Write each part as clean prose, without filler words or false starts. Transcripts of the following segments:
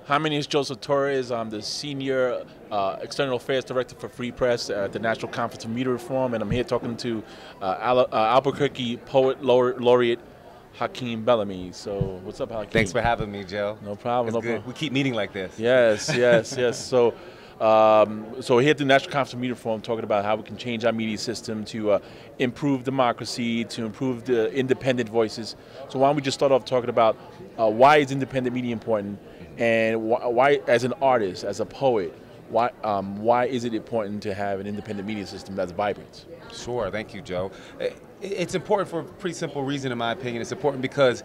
Hi, my name is Joseph Torres. I'm the Senior External Affairs Director for Free Press at the National Conference on Media Reform, and I'm here talking to Albuquerque Poet Laureate Hakim Bellamy. So, what's up, Hakim? Thanks for having me, Joe. No problem. It's good. We keep meeting like this. Yes, yes, yes. So we're here at the National Conference on Media Reform talking about how we can change our media system to improve democracy, to improve the independent voices. So why don't we just start off talking about why is independent media important, and why, as an artist, as a poet, why is it important to have an independent media system that's vibrant? Sure. Thank you, Joe. It's important for a pretty simple reason, in my opinion. It's important because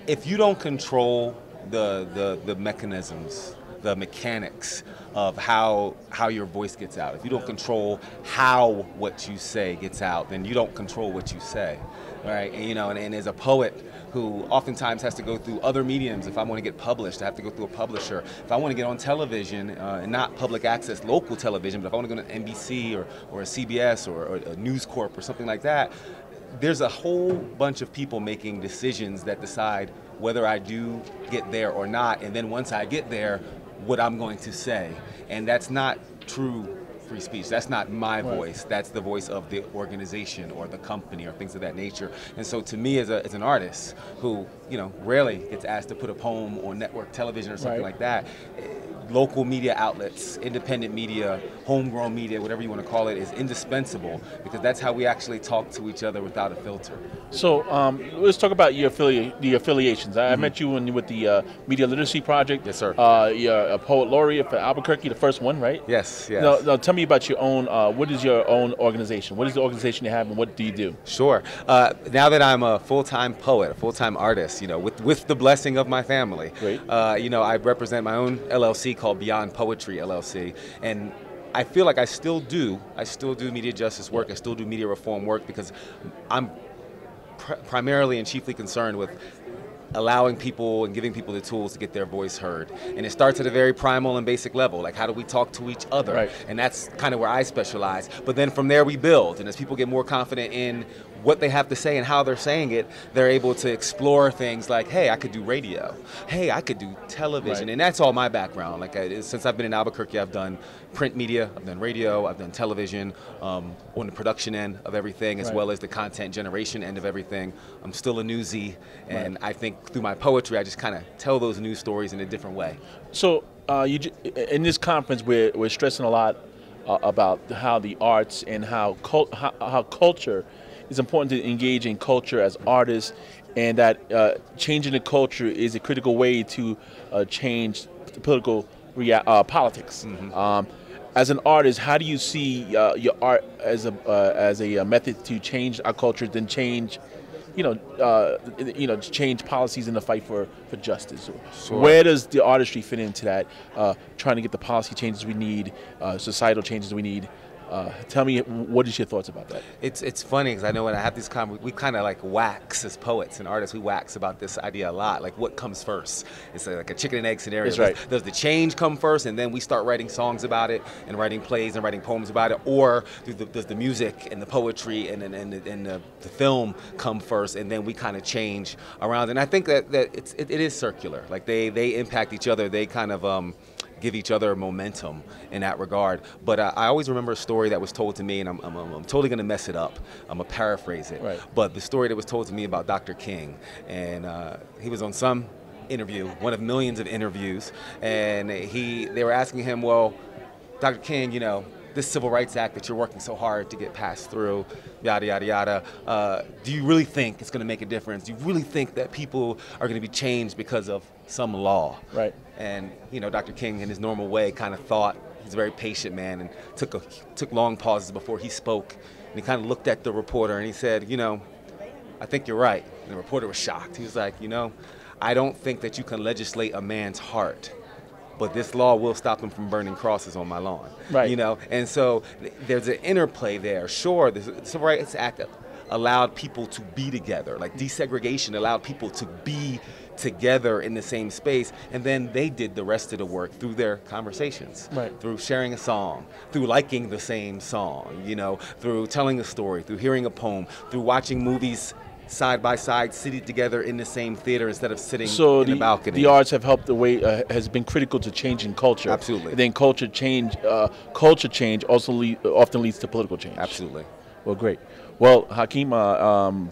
if you don't control the mechanisms, the mechanics of how your voice gets out, if you don't control how what you say gets out, then you don't control what you say, right? And, and as a poet who oftentimes has to go through other mediums, if I want to get published, I have to go through a publisher. If I want to get on television, and not public access, local television, but if I want to go to NBC or a CBS or a News Corp or something like that, there's a whole bunch of people making decisions that decide whether I do get there or not, and then once I get there, what I'm going to say. And that's not true free speech. That's not my voice. That's the voice of the organization or the company or things of that nature. And so to me, as an artist who, rarely gets asked to put a poem on network television or something like that, local media outlets, independent media, homegrown media, whatever you want to call it, is indispensable, because that's how we actually talk to each other without a filter. So let's talk about your affiliations. I met you with the Media Literacy Project. Yes, sir. You're a poet laureate for Albuquerque, the first one, right? Yes, yes. Now tell me about your own, what is your own organization? What is the organization you have, and what do you do? Sure. Now that I'm a full-time poet, a full-time artist, with the blessing of my family, I represent my own LLC called Beyond Poetry LLC, and I feel like I still do media justice work. I still do media reform work, because I'm primarily and chiefly concerned with allowing people and giving people the tools to get their voice heard. And it starts at a very primal and basic level, like how do we talk to each other? Right. And that's kind of where I specialize. But then from there we build, and as people get more confident in what they have to say and how they're saying it, they're able to explore things like, hey, I could do radio. Hey, I could do television. And that's all my background. Since I've been in Albuquerque, I've done print media, I've done radio, I've done television, on the production end of everything, as well as the content generation end of everything. I'm still a newsie, and I think through my poetry, I just kind of tell those news stories in a different way. So in this conference, we're stressing a lot about how the arts and how culture is important to engage in culture as artists, and that changing the culture is a critical way to change the political politics. As an artist, how do you see your art as a method to change our culture, then change, change policies in the fight for justice? Sure. Where does the artistry fit into that? Trying to get the policy changes we need, societal changes we need. Tell me, what is your thoughts about that? It's funny, because I know when I have these conversations, we kind of like wax as poets and artists. We wax about this idea a lot, like what comes first. It's like a chicken and egg scenario. That's right. Does the change come first, and then we start writing songs about it and writing plays and writing poems about it, or does the music and the poetry and the film come first, and then we kind of change around? And I think that it is circular. Like they impact each other. They kind of give each other momentum in that regard. But I always remember a story that was told to me, and I'm totally going to mess it up. I'm going to paraphrase it. Right. But the story that was told to me about Dr. King, and he was on some interview, one of millions of interviews, and they were asking him, well, Dr. King, this Civil Rights Act that you're working so hard to get passed through, yada, yada, yada, do you really think it's going to make a difference? Do you really think that people are going to be changed because of some law? Right. And, Dr. King, in his normal way, kind of thought. He's a very patient man, and took long pauses before he spoke. And he kind of looked at the reporter, and he said, I think you're right. And the reporter was shocked. He was like, I don't think that you can legislate a man's heart, but this law will stop him from burning crosses on my lawn. Right. And so there's an interplay there. Sure, the Civil Rights Act allowed people to be together. Like desegregation allowed people to be together in the same space, and then they did the rest of the work through their conversations, through sharing a song, through liking the same song, through telling a story, through hearing a poem, through watching movies side by side, sitting together in the same theater instead of sitting So in the balcony. The arts have helped the way has been critical to changing culture. Absolutely. And then culture change also often leads to political change. Absolutely. Well, great. Well, Hakim,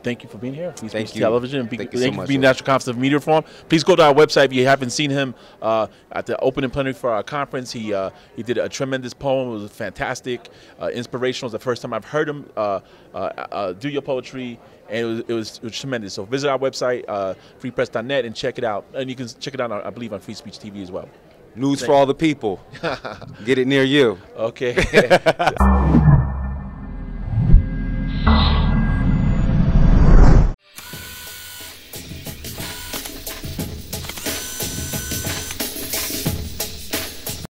thank you for being here. Thank you. Television. Thank you so much. For being National Conference of Media Forum. Please go to our website if you haven't seen him at the opening plenary for our conference. He did a tremendous poem. It was fantastic, inspirational. It was the first time I've heard him do your poetry, and it was tremendous. So visit our website, freepress.net, and check it out. And you can check it out, I believe, on Free Speech TV as well. News for all the people. Get it near you. Okay.